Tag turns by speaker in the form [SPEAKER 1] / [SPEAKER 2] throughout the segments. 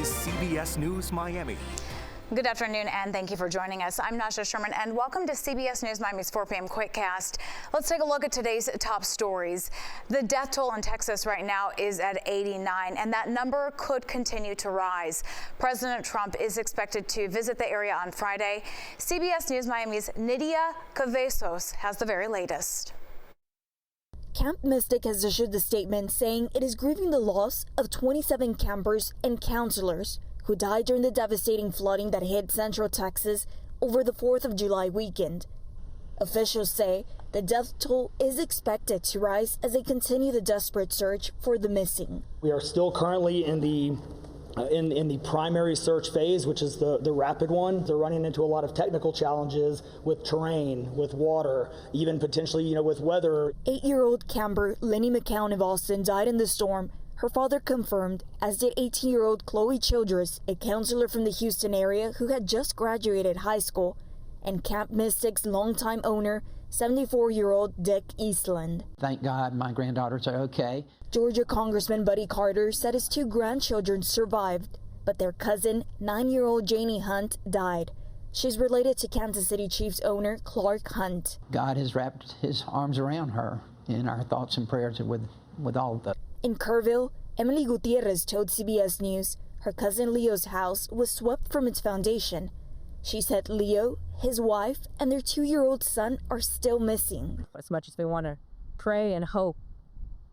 [SPEAKER 1] is CBS News Miami.
[SPEAKER 2] Good afternoon, and thank you for joining us. I'm Nasha Sherman, and welcome to CBS News Miami's 4 p.m. Quickcast. Let's take a look at today's top stories. The death toll in Texas right now is at 89, and that number could continue to rise. President Trump is expected to visit the area on Friday. CBS News Miami's Nidia Cavazos has the very latest.
[SPEAKER 3] Camp Mystic has issued the statement saying it is grieving the loss of 27 campers and counselors who died during the devastating flooding that hit Central Texas over the 4th of July weekend. Officials say the death toll is expected to rise as they continue the desperate search for the missing.
[SPEAKER 4] We are still currently in the primary search phase, which is the rapid one. They're running into a lot of technical challenges with terrain, with water, even potentially, with weather.
[SPEAKER 3] 8-year-old camper Lenny McCown of Austin died in the storm. Her father confirmed, as did 18-year-old Chloe Childress, a counselor from the Houston area who had just graduated high school, and Camp Mystic's longtime owner, 74-year-old Dick Eastland.
[SPEAKER 5] Thank God my granddaughters are okay.
[SPEAKER 3] Georgia Congressman Buddy Carter said his 2 grandchildren survived, but their cousin, 9-year-old Janie Hunt, died. She's related to Kansas City Chiefs owner Clark Hunt.
[SPEAKER 5] God has wrapped his arms around her, in our thoughts and prayers with all of them.
[SPEAKER 3] In Kerrville, Emily Gutierrez told CBS News her cousin Leo's house was swept from its foundation. She said Leo, his wife, and their 2-year-old son are still missing.
[SPEAKER 6] As much as we want to pray and hope,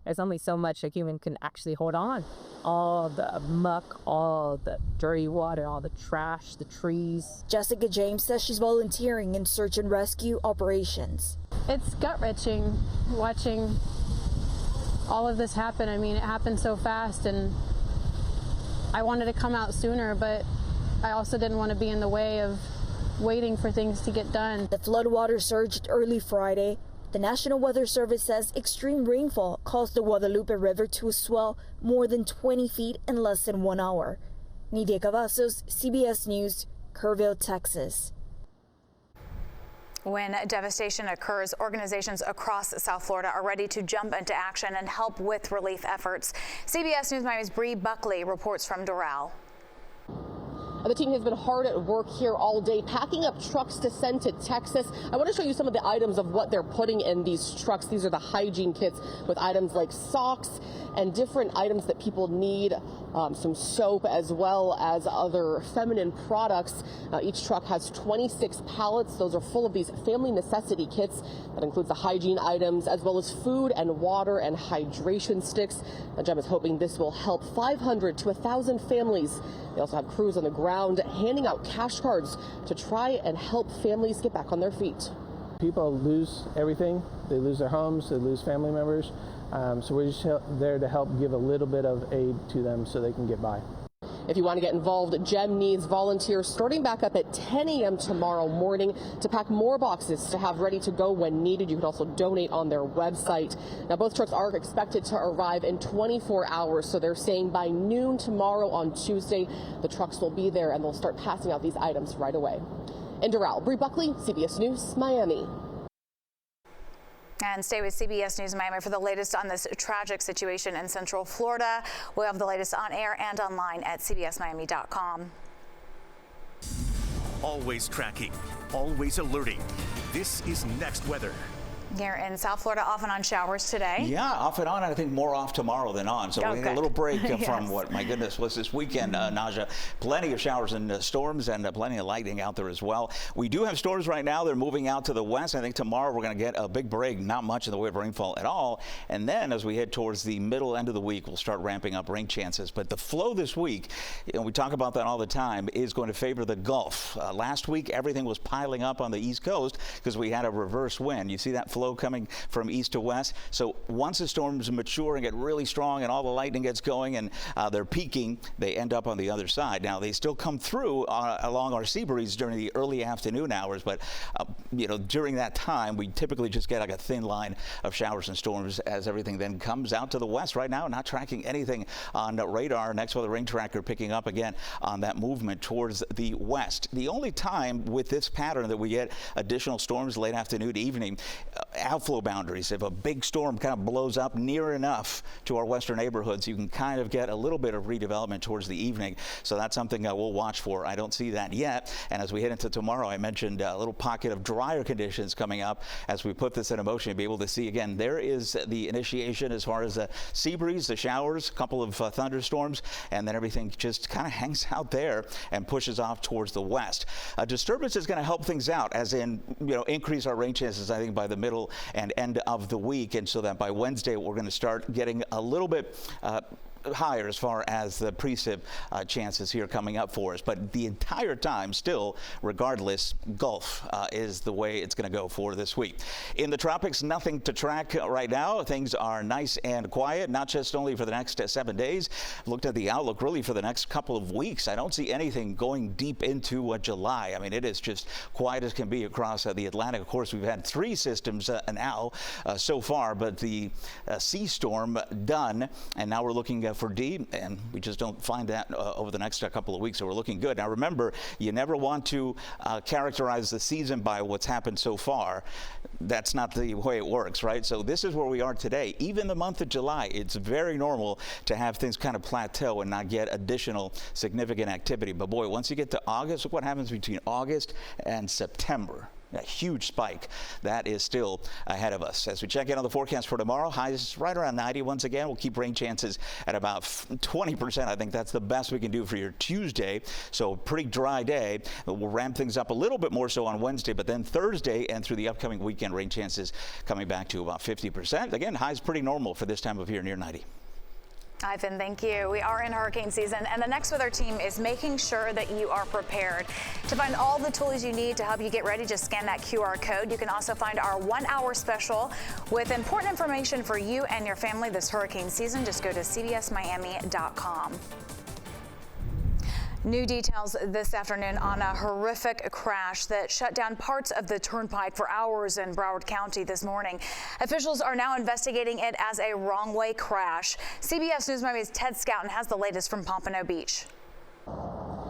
[SPEAKER 6] there's only so much a human can actually hold on. All the muck, all the dirty water, all the trash, the trees.
[SPEAKER 3] Jessica James says she's volunteering in search and rescue operations.
[SPEAKER 7] It's gut-wrenching watching all of this happen. I mean, it happened so fast, and I wanted to come out sooner, but I also didn't want to be in the way of waiting for things to get done.
[SPEAKER 3] The floodwater surged early Friday. The National Weather Service says extreme rainfall caused the Guadalupe River to swell more than 20 feet in less than 1 hour. Nidia Cavazos, CBS News, Kerrville, Texas.
[SPEAKER 2] When devastation occurs, organizations across South Florida are ready to jump into action and help with relief efforts. CBS News Miami's Bree Buckley reports from Doral.
[SPEAKER 8] The team has been hard at work here all day, packing up trucks to send to Texas. I want to show you some of the items of what they're putting in these trucks. These are the hygiene kits with items like socks and different items that people need, some soap as well as other feminine products. Each truck has 26 pallets. Those are full of these family necessity kits. That includes the hygiene items as well as food and water and hydration sticks. GEM is hoping this will help 500 to 1,000 families. They also have crews on the ground handing out cash cards to try and help families get back on their feet.
[SPEAKER 9] People lose everything. They lose their homes, they lose family members. So we're just there to help give a little bit of aid to them so they can get by.
[SPEAKER 8] If you want to get involved, GEM needs volunteers starting back up at 10 a.m. tomorrow morning to pack more boxes to have ready to go when needed. You can also donate on their website. Now, both trucks are expected to arrive in 24 hours, so they're saying by noon tomorrow on Tuesday, the trucks will be there and they'll start passing out these items right away. In Doral, Bree Buckley, CBS News, Miami.
[SPEAKER 2] And stay with CBS News Miami for the latest on this tragic situation in Central Florida. We'll have the latest on air and online at cbsmiami.com.
[SPEAKER 1] Always tracking, always alerting. This is Next Weather.
[SPEAKER 2] Here in South Florida, off and on showers today.
[SPEAKER 10] Yeah, off and on, and I think more off tomorrow than on. So we get a little break from
[SPEAKER 2] Yes.
[SPEAKER 10] what, my goodness, was this weekend, Naja. Plenty of showers and storms and plenty of lightning out there as well. We do have storms right now. They're moving out to the west. I think tomorrow we're going to get a big break, not much in the way of rainfall at all. And then as we head towards the middle end of the week, we'll start ramping up rain chances. But the flow this week, we talk about that all the time, is going to favor the Gulf. Last week, everything was piling up on the East Coast because we had a reverse wind. You see that flow coming from east to west. So once the storms mature and get really strong and all the lightning gets going and they're peaking, they end up on the other side. Now, they still come through along our sea breeze during the early afternoon hours, but during that time, we typically just get like a thin line of showers and storms as everything then comes out to the west. Right now, not tracking anything on radar. Next weather rain tracker picking up again on that movement towards the west. The only time with this pattern that we get additional storms late afternoon, evening, outflow boundaries. If a big storm kind of blows up near enough to our western neighborhoods, you can kind of get a little bit of redevelopment towards the evening. So that's something we'll watch for. I don't see that yet. And as we head into tomorrow, I mentioned a little pocket of drier conditions coming up as we put this in motion. You'll be able to see again, there is the initiation as far as the sea breeze, the showers, a couple of thunderstorms, and then everything just kind of hangs out there and pushes off towards the west. A disturbance is going to help things out, as in, increase our rain chances, I think, by the middle and end of the week, and so that by Wednesday we're going to start getting a little bit higher as far as the precip chances here coming up for us. But the entire time still, regardless, Gulf is the way it's going to go for this week. In the tropics, nothing to track right now. Things are nice and quiet, not just only for the next 7 days. Looked at the outlook really for the next couple of weeks. I don't see anything going deep into July. I mean, it is just quiet as can be across the Atlantic. Of course, we've had 3 systems now so far, but the sea storm done, and now we're looking for D, and we just don't find that over the next couple of weeks, so we're looking good. Now remember, you never want to characterize the season by what's happened so far. That's not the way it works, right? So this is where we are today. Even the month of July, it's very normal to have things kind of plateau and not get additional significant activity. But boy, once you get to August, look what happens between August and September. A huge spike that is still ahead of us. As we check in on the forecast for tomorrow, highs right around 90 once again. We'll keep rain chances at about 20%. I think that's the best we can do for your Tuesday. So pretty dry day. We'll ramp things up a little bit more so on Wednesday, but then Thursday and through the upcoming weekend, rain chances coming back to about 50%. Again, highs pretty normal for this time of year, near 90.
[SPEAKER 2] Ivan, thank you. We are in hurricane season, and the Next Weather team is making sure that you are prepared. To find all the tools you need to help you get ready, just scan that QR code. You can also find our 1-hour special with important information for you and your family this hurricane season. Just go to cbsmiami.com. New details this afternoon on a horrific crash that shut down parts of the turnpike for hours in Broward County this morning. Officials are now investigating it as a wrong-way crash. CBS News Miami's Ted Scouten has the latest from Pompano Beach.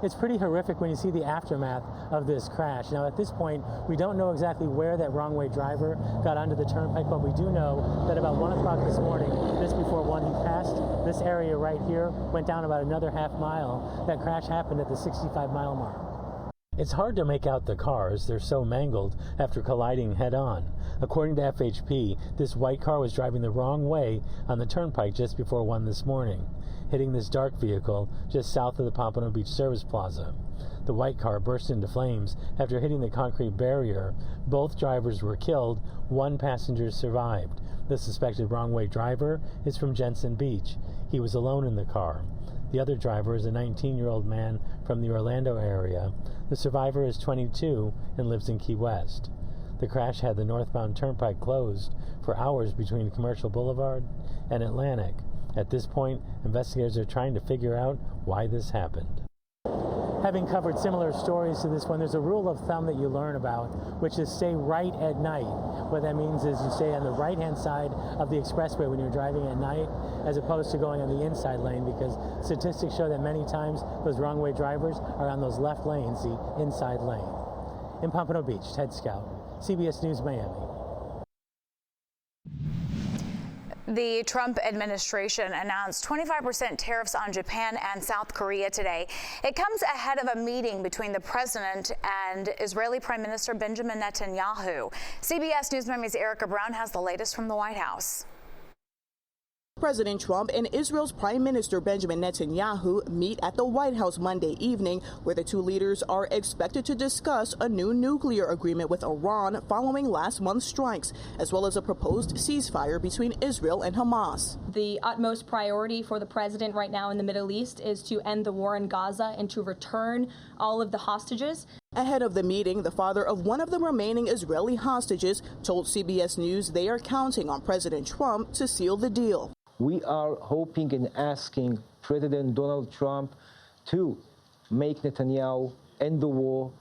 [SPEAKER 11] It's pretty horrific when you see the aftermath of this crash. Now, at this point, we don't know exactly where that wrong-way driver got onto the turnpike, but we do know that about 1 o'clock this morning, just before 1, he passed this area right here, went down about another half mile. That crash happened at the 65-mile mark. It's hard to make out the cars. They're so mangled after colliding head-on. According to FHP, this white car was driving the wrong way on the turnpike just before 1 this morning, hitting this dark vehicle just south of the Pompano Beach Service Plaza. The white car burst into flames after hitting the concrete barrier. Both drivers were killed. 1 passenger survived. The suspected wrong-way driver is from Jensen Beach. He was alone in the car. The other driver is a 19-year-old man from the Orlando area. The survivor is 22 and lives in Key West. The crash had the northbound turnpike closed for hours between Commercial Boulevard and Atlantic. At this point, investigators are trying to figure out why this happened. Having covered similar stories to this one, there's a rule of thumb that you learn about, which is stay right at night. What that means is you stay on the right-hand side of the expressway when you're driving at night, as opposed to going on the inside lane, because statistics show that many times those wrong-way drivers are on those left lanes, the inside lane. In Pompano Beach, Ted Scout, CBS News Miami.
[SPEAKER 2] The Trump administration announced 25% tariffs on Japan and South Korea today. It comes ahead of a meeting between the president and Israeli Prime Minister Benjamin Netanyahu. CBS News Miami's Erica Brown has the latest from the White House.
[SPEAKER 12] President Trump and Israel's Prime Minister Benjamin Netanyahu meet at the White House Monday evening, where the two leaders are expected to discuss a new nuclear agreement with Iran following last month's strikes, as well as a proposed ceasefire between Israel and Hamas.
[SPEAKER 13] The utmost priority for the president right now in the Middle East is to end the war in Gaza and to return all of the hostages.
[SPEAKER 12] Ahead of the meeting, the father of one of the remaining Israeli hostages told CBS News they are counting on President Trump to seal the deal.
[SPEAKER 14] We are hoping and asking President Donald Trump to make Netanyahu end the war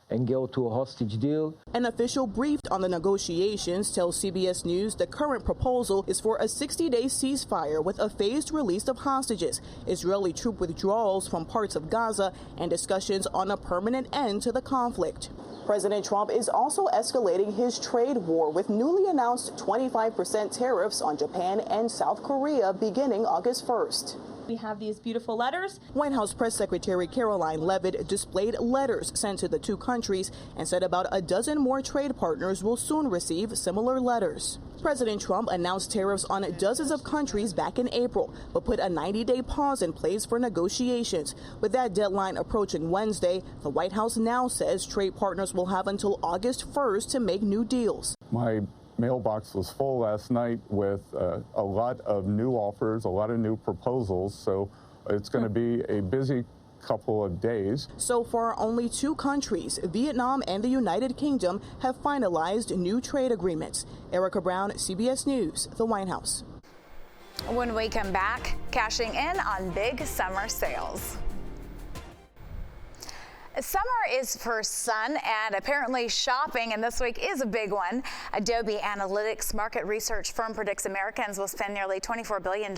[SPEAKER 14] and go to a hostage deal.
[SPEAKER 12] An official briefed on the negotiations tells CBS News the current proposal is for a 60-day ceasefire with a phased release of hostages, Israeli troop withdrawals from parts of Gaza, and discussions on a permanent end to the conflict. President Trump is also escalating his trade war with newly announced 25% tariffs on Japan and South Korea beginning August 1st.
[SPEAKER 13] We have these beautiful letters.
[SPEAKER 12] White House Press Secretary Caroline Leavitt displayed letters sent to the two countries and said about a dozen more trade partners will soon receive similar letters. President Trump announced tariffs on dozens of countries back in April, but put a 90-day pause in place for negotiations. With that deadline approaching Wednesday, the White House now says trade partners will have until August 1st to make new deals.
[SPEAKER 15] My mailbox was full last night with a lot of new offers, a lot of new proposals, so it's going to be a busy couple of days.
[SPEAKER 12] So far, only two countries, Vietnam and the United Kingdom, have finalized new trade agreements. Erica Brown, CBS News, the White House.
[SPEAKER 2] When we come back, cashing in on big summer sales. Summer is for sun and apparently shopping, and this week is a big one. Adobe Analytics market research firm predicts Americans will spend nearly $24 billion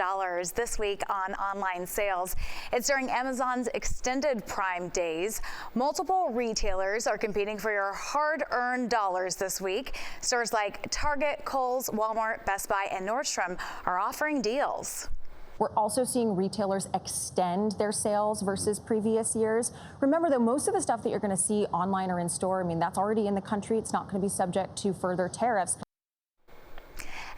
[SPEAKER 2] this week on online sales. It's during Amazon's extended Prime Days. Multiple retailers are competing for your hard-earned dollars this week. Stores like Target, Kohl's, Walmart, Best Buy, and Nordstrom are offering deals.
[SPEAKER 16] We're also seeing retailers extend their sales versus previous years. Remember, though, most of the stuff that you're going to see online or in store, I mean, that's already in the country. It's not going to be subject to further tariffs.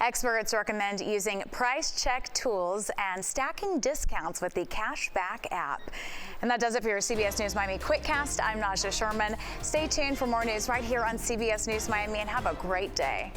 [SPEAKER 2] Experts recommend using price check tools and stacking discounts with the Cashback app. And that does it for your CBS News Miami Quickcast. I'm Naja Sherman. Stay tuned for more news right here on CBS News Miami, and have a great day.